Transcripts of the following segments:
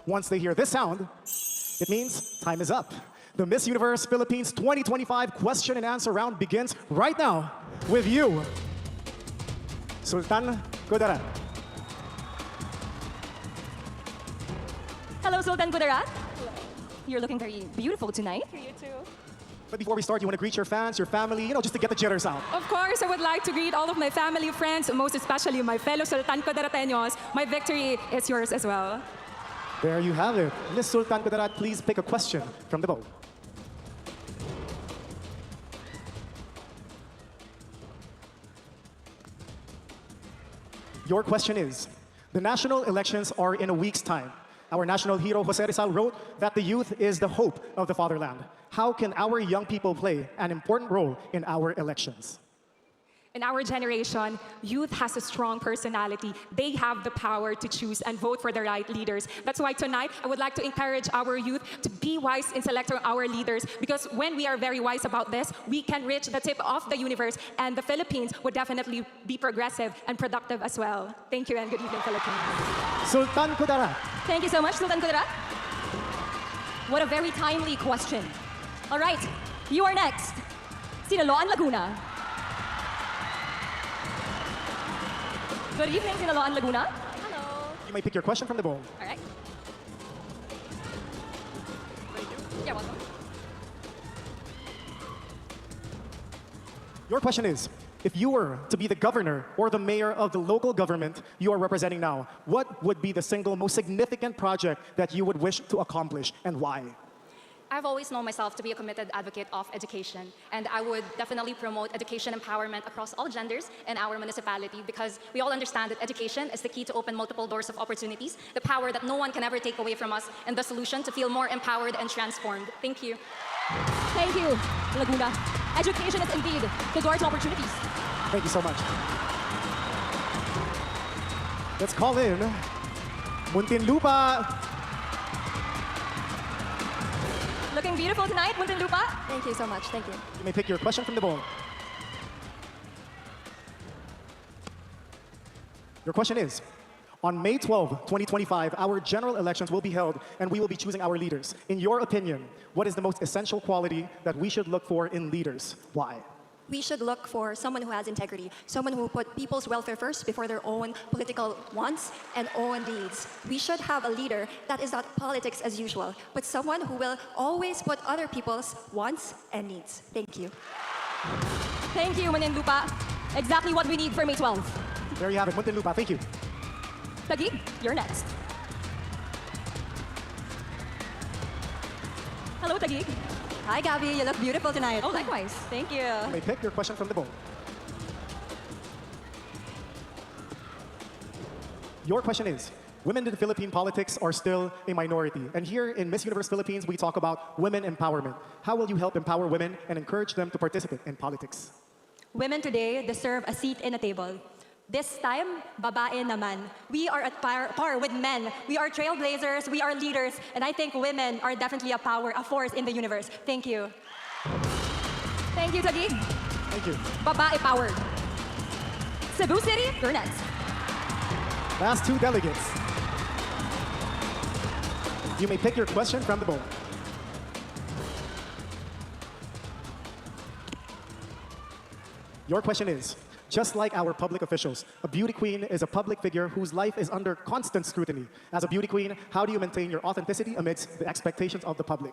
Once they hear this sound, it means time is up. The Miss Universe Philippines 2025 question and answer round begins right now with you, Sultan Kudarat. Hello, Sultan Kudarat. You're looking very beautiful tonight. You too. But before we start, you want to greet your fans, your family, just to get the jitters out. Of course, I would like to greet all of my family, friends, most especially my fellow Sultan Kudarateños. My victory is yours as well. There you have it. Miss Sultan Kudarat, please pick a question from the bowl. Your question is, the national elections are in a week's time. Our national hero, Jose Rizal, wrote that the youth is the hope of the fatherland. How can our young people play an important role in our elections? In our generation, youth has a strong personality. They have the power to choose and vote for the right leaders. That's why tonight, I would like to encourage our youth to be wise in selecting our leaders, because when we are very wise about this, we can reach the tip of the universe, and the Philippines would definitely be progressive and productive as well. Thank you, and good evening, Philippines. Sultan Kudarat. Thank you so much, Sultan Kudarat. What a very timely question. All right, you are next. Sinaloan, Laguna. Good evening, Sinaloan, Laguna. Hello. You may pick your question from the bowl. All right. You're welcome. Your question is, if you were to be the governor or the mayor of the local government you are representing now, what would be the single most significant project that you would wish to accomplish and why? I've always known myself to be a committed advocate of education, and I would definitely promote education empowerment across all genders in our municipality, because we all understand that education is the key to open multiple doors of opportunities, the power that no one can ever take away from us, and the solution to feel more empowered and transformed. Thank you. Thank you, Laguna. Education is indeed the door to opportunities. Thank you so much. Let's call in Muntinlupa. Looking beautiful tonight, Muntinlupa. Thank you so much. Thank you. You may pick your question from the bowl. Your question is, on May 12, 2025, our general elections will be held and we will be choosing our leaders. In your opinion, what is the most essential quality that we should look for in leaders? Why? We should look for someone who has integrity, someone who put people's welfare first before their own political wants and own needs. We should have a leader that is not politics as usual, but someone who will always put other people's wants and needs. Thank you. Thank you, Muntinlupa. Exactly what we need for May 12. There you have it, Muntinlupa. Thank you. Taguig, you're next. Hello, Taguig. Hi, Gabby. You look beautiful tonight. Oh, likewise. Thank you. You may pick your question from the bowl. Your question is, women in Philippine politics are still a minority. And here in Miss Universe Philippines, we talk about women empowerment. How will you help empower women and encourage them to participate in politics? Women today deserve a seat in a table. This time, babae naman. We are at par with men. We are trailblazers, we are leaders, and I think women are definitely a force in the universe. Thank you. Thank you, Taguig. Thank you. Babae powered. Cebu City, you're next. Last two delegates. You may pick your question from the bowl. Your question is, just like our public officials, a beauty queen is a public figure whose life is under constant scrutiny. As a beauty queen, how do you maintain your authenticity amidst the expectations of the public?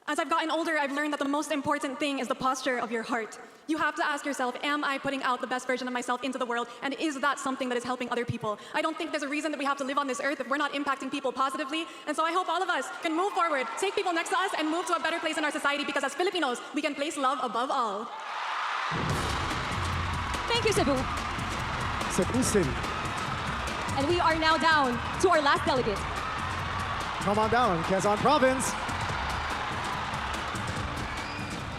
As I've gotten older, I've learned that the most important thing is the posture of your heart. You have to ask yourself, am I putting out the best version of myself into the world? And is that something that is helping other people? I don't think there's a reason that we have to live on this earth if we're not impacting people positively. And so I hope all of us can move forward, take people next to us, and move to a better place in our society, because as Filipinos, we can place love above all. Thank you, Cebu. Cebu City. And we are now down to our last delegate. Come on down, Quezon Province.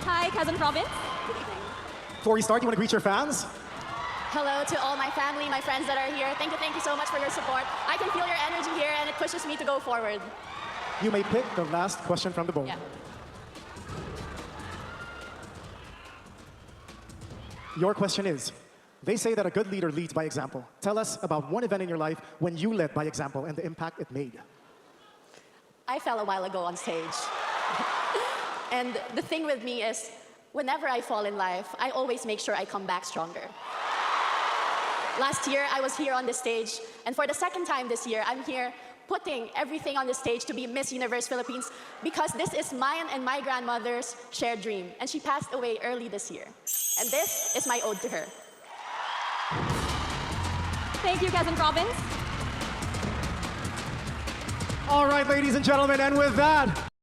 Hi, Quezon Province. Before we start, you want to greet your fans? Hello to all my family, my friends that are here. Thank you so much for your support. I can feel your energy here, and it pushes me to go forward. You may pick the last question from the bowl. Yeah. Your question is, they say that a good leader leads by example. Tell us about one event in your life when you led by example and the impact it made. I fell a while ago on stage. And the thing with me is, whenever I fall in life, I always make sure I come back stronger. Last year, I was here on the stage, and for the second time this year, I'm here putting everything on the stage to be Miss Universe Philippines because this is mine and my grandmother's shared dream, and she passed away early this year. And this is my ode to her. Thank you, Quezon Province. All right, ladies and gentlemen, and with that,